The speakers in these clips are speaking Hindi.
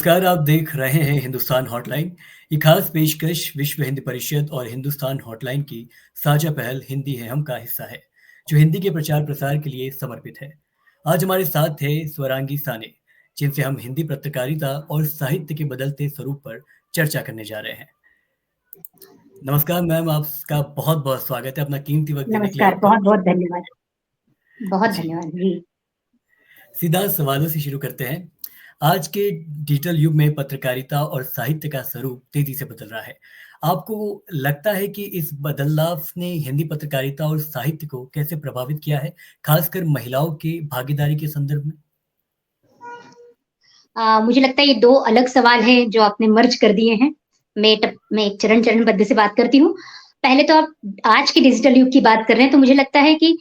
नमस्कार, आप देख रहे हैं हिंदुस्तान हॉटलाइन। ये खास पेशकश विश्व हिंदी परिषद और हिंदुस्तान हॉटलाइन की साझा पहल हिंदी है हम का हिस्सा है, जो हिंदी के प्रचार प्रसार के लिए समर्पित है। आज हमारे साथ है स्वरांगी साने, जिनसे हम हिंदी पत्रकारिता और साहित्य के बदलते स्वरूप पर चर्चा करने जा रहे हैं। नमस्कार मैम, आपका बहुत बहुत स्वागत है अपना कीमती वक्त देने के लिए नमस्कार, आपका। बहुत-बहुत धन्यवाद। बहुत जी, धन्यवाद, जी। सीधा सवालों से शुरू करते हैं। आज के डिजिटल युग में पत्रकारिता और साहित्य का स्वरूप तेजी से बदल रहा है। आपको लगता है कि इस बदलाव ने हिंदी पत्रकारिता और साहित्य को कैसे प्रभावित किया है, खासकर महिलाओं की भागीदारी के संदर्भ में? मुझे लगता है ये 2 अलग सवाल हैं जो आपने मर्ज कर दिए हैं। मैं एक चरण-चरणबद्ध से बात करती हूँ। पहले तो आप आज के डिजिटल युग की बात कर रहे हैं, तो मुझे लगता है कि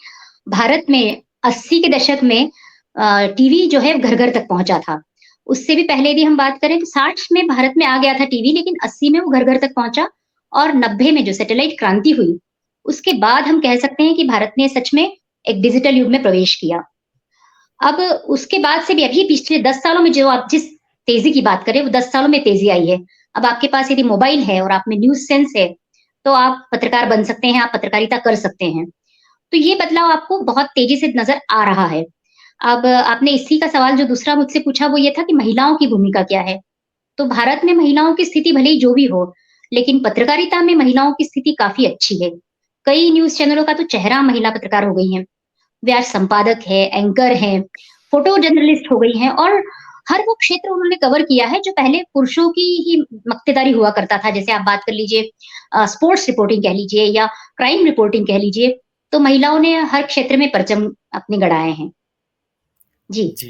भारत में 80 के दशक में टीवी जो है घर-घर तक पहुँचा था। उससे भी पहले यदि हम बात करें तो 60 में भारत में आ गया था टीवी, लेकिन 80 में वो घर-घर तक पहुँचा और 90 में जो सैटेलाइट क्रांति हुई, उसके बाद हम कह सकते हैं कि भारत ने सच में एक डिजिटल युग में प्रवेश किया। अब उसके बाद से भी अभी पिछले 10 सालों में जो आप जिस तेज़ी की बात करें, वो 10 सालों में तेज़ी आई है। अब आपके पास यदि मोबाइल है और आप में न्यूज़ सेंस है, तो आप पत्रकार बन सकते हैं, आप पत्रकारिता कर सकते हैं। तो ये बदलाव आपको बहुत तेज़ी से नज़र आ रहा है। अब आपने इसी का सवाल जो दूसरा मुझसे पूछा वो ये था कि महिलाओं की भूमिका क्या है? तो भारत में महिलाओं की स्थिति भले ही जो भी हो, लेकिन पत्रकारिता में महिलाओं की स्थिति काफ़ी अच्छी है। कई न्यूज़ चैनलों का तो चेहरा महिला पत्रकार हो गई हैं। वे आज संपादक है, एंकर हैं, फोटो जर्नलिस्ट हो गई हैं और हर वो क्षेत्र उन्होंने कवर किया है जो पहले पुरुषों की ही मक्तेदारी हुआ करता था। जैसे आप बात कर लीजिए स्पोर्ट्स रिपोर्टिंग कह लीजिए या क्राइम रिपोर्टिंग कह लीजिए, तो महिलाओं ने हर क्षेत्र में परचम अपने गड़ाए हैं। जी। जी,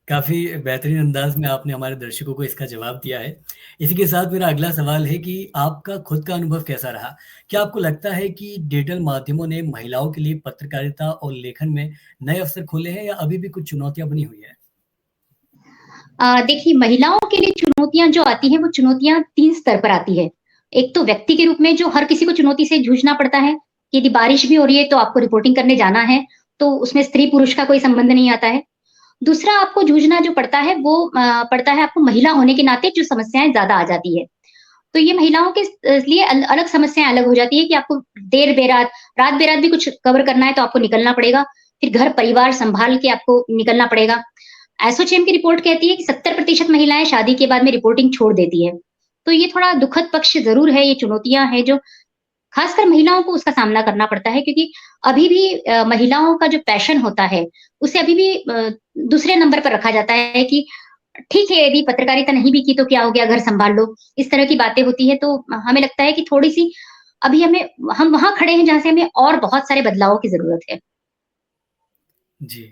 काफ़ी बेहतरीन अंदाज़ में आपने हमारे दर्शकों को इसका जवाब दिया है। इसी के साथ मेरा अगला सवाल है कि आपका खुद का अनुभव कैसा रहा? क्या आपको लगता है कि डिजिटल माध्यमों ने महिलाओं के लिए पत्रकारिता और लेखन में नए अवसर खोले हैं या अभी भी कुछ चुनौतियाँ बनी हुई हैं? देखिए महिलाओं के लिए चुनौतियाँ जो आती हैं, वो चुनौतियाँ 3 स्तर पर आती है। एक तो व्यक्ति के रूप में जो हर किसी को चुनौती से जूझना पड़ता है, कि यदि बारिश भी हो रही है तो आपको रिपोर्टिंग करने जाना है, तो उसमें स्त्री-पुरुष का कोई संबंध नहीं आता है। दूसरा आपको जूझना जो पड़ता है वो पड़ता है आपको महिला होने के नाते जो समस्याएँ ज़्यादा आ जाती है। तो ये महिलाओं के लिए अलग समस्याएँ अलग हो जाती है कि आपको देर-बेरात, रात-बेरात भी कुछ कवर करना है तो आपको निकलना पड़ेगा। फिर घर-परिवार सँभाल के आपको निकलना पड़ेगा। एसोचैम की रिपोर्ट कहती है कि 70% महिलाएँ शादी के बाद में रिपोर्टिंग छोड़ देती है। तो ये थोड़ा दुखद पक्ष ज़रूर है, ये चुनौतियाँ हैं जो खासकर महिलाओं को उसका सामना करना पड़ता है क्योंकि अभी भी महिलाओं का जो पैशन होता है, उसे अभी भी दूसरे नंबर पर रखा जाता है कि ठीक है, यदि पत्रकारिता नहीं भी की तो क्या हो गया, घर सँभाल लो। इस तरह की बातें होती हैं, तो हमें लगता है कि थोड़ी-सी अभी हम वहाँ खड़े हैं जहाँ से हमें और बहुत सारे बदलावों की ज़रूरत है। जी,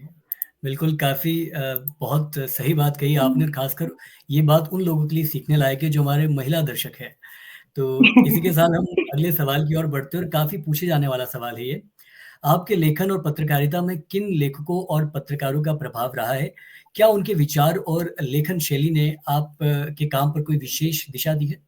बिल्कुल काफ़ी बहुत सही बात कही आपने और ख़ासकर ये बात उन लोगों के लिए सीखने लायक है जो हमारे महिला दर्शक हैं। तो इसी के साथ हम अगले सवाल की ओर बढ़ते हैं और काफ़ी पूछे जाने वाला सवाल है ये। आपके लेखन और पत्रकारिता में किन लेखकों और पत्रकारों का प्रभाव रहा है? क्या उनके विचार और लेखन शैली ने आप के काम पर कोई विशेष दिशा दी है?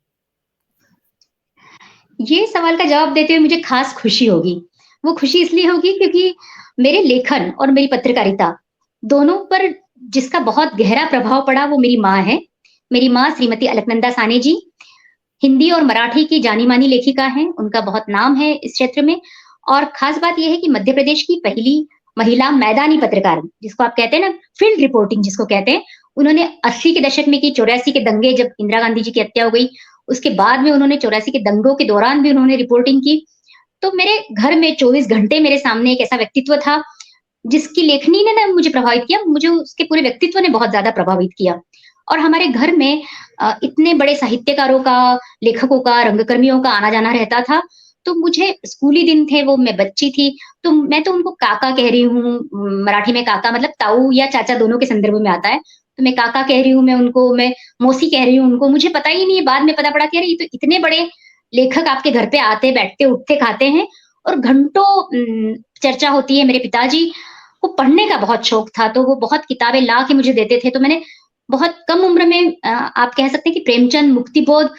ये सवाल का जवाब देते हुए मुझे खास खुशी होगी। वो खुशी इसलिए होगी क्योंकि मेरे लेखन और मेरी पत्रकारिता दोनों पर जिसका बहुत गहरा प्रभाव पड़ा वो मेरी माँ है। मेरी माँ श्रीमती अलकनंदा साने जी हिंदी और मराठी की जानी-मानी लेखिका हैं, उनका बहुत नाम है इस क्षेत्र में और ख़ास बात ये है कि मध्य प्रदेश की पहली महिला मैदानी पत्रकार, जिसको आप कहते हैं ना फील्ड रिपोर्टिंग जिसको कहते हैं, उन्होंने 80 के दशक में की 84 के दंगे जब इंदिरा गांधी जी की हत्या हो गई, उसके बाद में उन्होंने 84 के दंगों के दौरान भी उन्होंने रिपोर्टिंग की। तो मेरे घर में 24 घंटे मेरे सामने एक ऐसा व्यक्तित्व था, जिसकी लेखनी ने ना मुझे प्रभावित किया, मुझे उसके पूरे व्यक्तित्व ने बहुत ज़्यादा प्रभावित किया। और हमारे घर में इतने बड़े साहित्यकारों का, लेखकों का, रंगकर्मियों का आना-जाना रहता था, तो मुझे स्कूली दिन थे वो मैं बच्ची थी, तो मैं तो उनको काका कह रही हूँ, मराठी में काका मतलब ताऊ या चाचा दोनों के संदर्भ में आता है। तो मैं काका कह रही हूँ, मैं मौसी कह रही हूँ उनको, मुझे पता ही नहीं है, बाद में पता पड़ा कि अरे ये तो इतने बड़े लेखक आपके घर पे आते, बैठते, उठते, खाते हैं और घंटों चर्चा होती है। मेरे पिताजी को पढ़ने का बहुत शौक था, तो वो बहुत किताबें ला के मुझे देते थे, तो मैंने बहुत कम उम्र में आप कह सकते हैं कि प्रेमचंद, मुक्तिबोध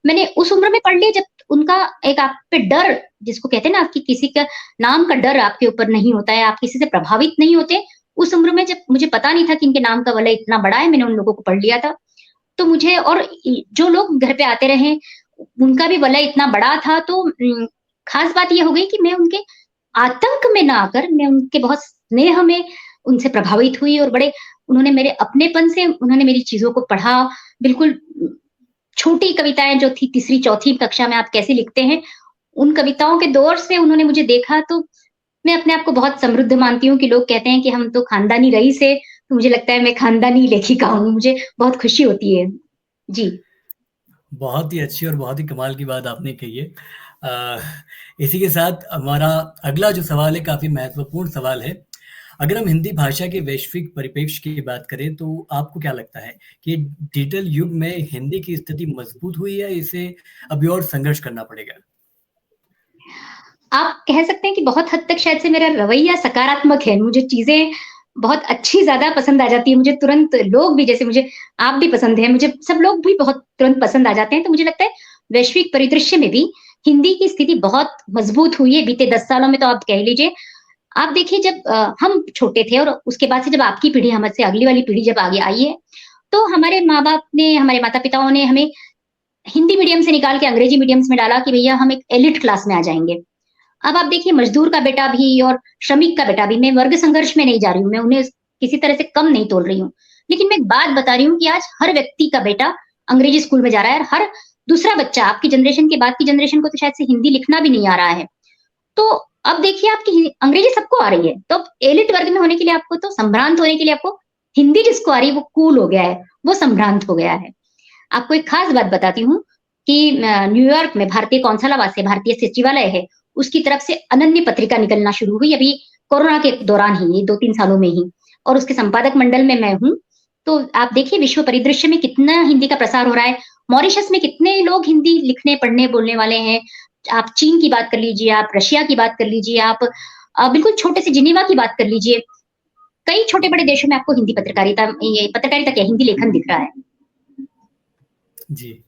मैंने उस उम्र में पढ़ लिया जब उनका एक आप पे डर जिसको कहते हैं ना आपकी किसी का नाम का डर आपके ऊपर नहीं होता है, आप किसी से प्रभावित नहीं होते। उस उम्र में जब मुझे पता नहीं था कि इनके नाम का वलय इतना बड़ा है, मैंने उन लोगों को पढ़ लिया था। तो मुझे और जो लोग घर पे आते रहे, उनका भी वलय इतना बड़ा था, तो खास बात ये हो गई कि मैं उनके आतंक में ना आकर मैं उनके बहुत स्नेह में उनसे प्रभावित हुई और बड़े उन्होंने मेरे अपनेपन से उन्होंने मेरी चीज़ों को पढ़ा। बिल्कुल छोटी कविताएँ जो थी तीसरी, चौथी कक्षा में आप कैसे लिखते हैं, उन कविताओं के दौर से उन्होंने मुझे देखा, तो मैं अपने आप को बहुत समृद्ध मानती हूँ कि लोग कहते हैं कि हम तो खानदानी रईस है, तो मुझे लगता है मैं खानदानी लेखिका हूँ, मुझे बहुत खुशी होती है। जी। बहुत ही अच्छी और बहुत ही कमाल की बात आपने कही है। अ, इसी के साथ हमारा अगला जो सवाल है काफ़ी महत्वपूर्ण सवाल है। अगर हम हिंदी भाषा के वैश्विक परिप्रेक्ष्य की बात करें तो आपको क्या लगता है कि डिजिटल युग में हिंदी की स्थिति मजबूत हुई है, इसे अभी और संघर्ष करना पड़ेगा? आप कह सकते हैं कि बहुत हद तक शायद से मेरा रवैया सकारात्मक है। मुझे चीज़ें बहुत अच्छी ज़्यादा पसंद आ जाती हैं। मुझे तुरंत लोग भी जैसे मुझे आप भी पसंद हैं, मुझे सब लोग भी बहुत तुरंत पसंद आ जाते हैं। तो मुझे लगता है वैश्विक परिदृश्य में भी हिंदी की स्थिति बहुत मज़बूत हुई है बीते 10 सालों में तो आप कह लीजिए। आप देखिए जब हम छोटे थे और उसके बाद से जब आपकी पीढ़ी हमसे अगली वाली पीढ़ी जब आगे आई है, तो हमारे माँ-बाप ने, हमारे माता-पिताओं ने हमें हिंदी मीडियम से निकाल के अंग्रेजी मीडियम्स में डाला कि भैया हम एक एलिट क्लास में आ जाएँगे। अब आप देखिए मज़दूर का बेटा भी और श्रमिक का बेटा भी, मैं वर्ग संघर्ष में नहीं जा रही हूँ, मैं उन्हें किसी तरह से कम नहीं तोल रही हूँ। लेकिन मैं एक बात बता रही हूँ कि आज हर व्यक्ति का बेटा अंग्रेजी स्कूल में जा रहा है और हर दूसरा बच्चा आपकी जनरेशन के बाद की जनरेशन को तो शायद से हिंदी लिखना भी नहीं आ रहा है। तो अब देखिए आपकी अंग्रेजी सबको आ रही है, तो अब एलिट वर्ग में होने के लिए आपको तो संभ्रांत होने के लिए आपको हिंदी जिसको आ रही है वो कूल हो गया है, वो संभ्रांत हो गया है। आपको एक खास बात बताती हूँ कि न्यूयॉर्क में भारतीय कौंसलावास है, भारतीय सचिवालय है, उसकी तरफ से अनन्य पत्रिका निकलना शुरू हुई अभी कोरोना के दौरान ही, ये 2-3 सालों में ही और उसके संपादक मंडल में मैं हूँ। तो आप देखिए विश्व परिदृश्य में कितना हिंदी का प्रसार हो रहा है। मॉरिशस में कितने लोग हिंदी लिखने, पढ़ने, बोलने वाले हैं। आप चीन की बात कर लीजिए, आप रशिया की बात कर लीजिए, आप बिल्कुल छोटे से जिनेवा की बात कर लीजिए। कई छोटे-बड़े देशों में आपको हिंदी पत्रकारिता क्या हिंदी लेखन दिख रहा है। जी,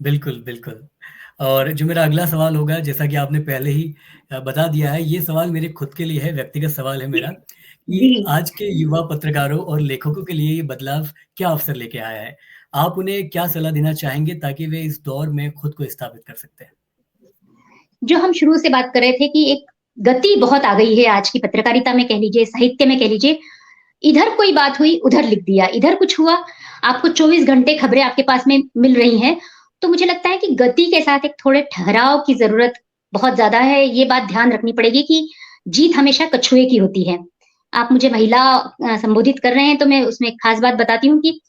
बिल्कुल, बिल्कुल। और जो मेरा अगला सवाल होगा, जैसा कि आपने पहले ही बता दिया है, ये सवाल मेरे खुद के लिए है, व्यक्तिगत सवाल है मेरा, जी। कि आज के युवा पत्रकारों और लेखकों के लिए ये बदलाव क्या अवसर लेके आया है? आप उन्हें क्या सलाह देना चाहेंगे ताकि वे इस दौर में खुद को स्थापित कर सकते हैं? जो हम शुरू से बात कर रहे थे कि एक गति बहुत आ गई है आज की पत्रकारिता में कह लीजिए, साहित्य में कह लीजिए। इधर कोई बात हुई, उधर लिख दिया, इधर कुछ हुआ, आपको 24 घंटे खबरें आपके पास में मिल रही हैं। तो मुझे लगता है कि गति के साथ एक थोड़े ठहराव की ज़रूरत बहुत ज़्यादा है। ये बात ध्यान रखनी पड़ेगी कि जीत हमेशा कछुए की होती है। आप मुझे महिला संबोधित कर रहे हैं, तो मैं उसमें एक खास बात बताती हूँ कि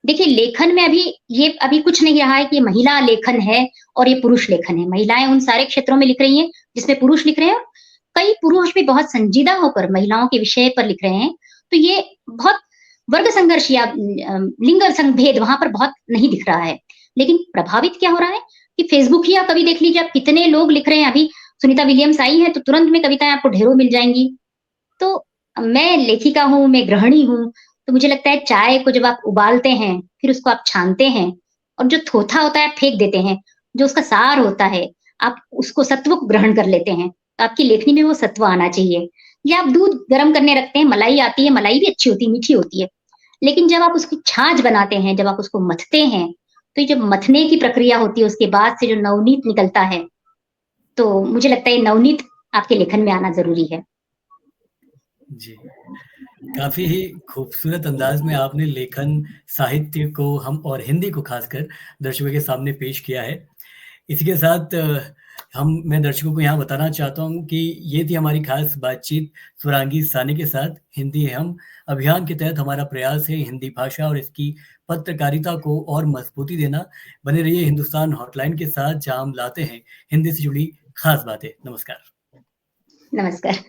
देखिए लेखन में अभी कुछ नहीं रहा है कि ये महिला लेखन है और ये पुरुष लेखन है। महिलाएँ उन सारे क्षेत्रों में लिख रही हैं जिसमें पुरुष लिख रहे हैं। कई पुरुष भी बहुत संजीदा होकर महिलाओं के विषय पर लिख रहे हैं। तो ये बहुत वर्ग संघर्ष या लिंग भेद वहाँ पर बहुत नहीं दिख रहा है। लेकिन प्रभावित क्या हो रहा है कि फेसबुक ही आप कभी देख लीजिए आप कितने लोग लिख रहे हैं। अभी सुनीता विलियम्स आई हैं तो तुरंत में कविताएँ आपको ढेरों मिल जाएँगी। तो मैं लेखिका हूँ, मैं गृहिणी हूँ, तो मुझे लगता है चाय को जब आप उबालते हैं, फिर उसको आप छानते हैं और जो थोथा होता है आप फेंक देते हैं, जो उसका सार होता है, आप उसको सत्व को ग्रहण कर लेते हैं, तो आपकी लेखनी में वो सत्व आना चाहिए। या आप दूध गरम करने रखते हैं, मलाई आती है, मलाई भी अच्छी होती है, मीठी होती है। लेकिन जब आप उसकी छाछ बनाते हैं, जब आप उसको मथते हैं, तो ये जो मथने की प्रक्रिया होती है, उसके बाद से जो नवनीत निकलता है, तो मुझे लगता है ये नवनीत आपके लेखन में आना ज़रूरी है। जी। काफ़ी ही खूबसूरत अंदाज़ में आपने लेखन, साहित्य को हम और हिंदी को ख़ासकर दर्शकों के सामने पेश किया है। इसी के साथ मैं दर्शकों को यहाँ बताना चाहता हूँ कि ये थी हमारी ख़ास बातचीत स्वरांगी सानी के साथ। हिंदी है हम अभियान के तहत हमारा प्रयास है हिंदी भाषा और इसकी पत्रकारिता को और मज़बूती देना। बने रहिए हिंदुस्तान हॉटलाइन के साथ, जहाँ हम लाते हैं हिंदी से जुड़ी ख़ास बातें। नमस्कार। नमस्कार।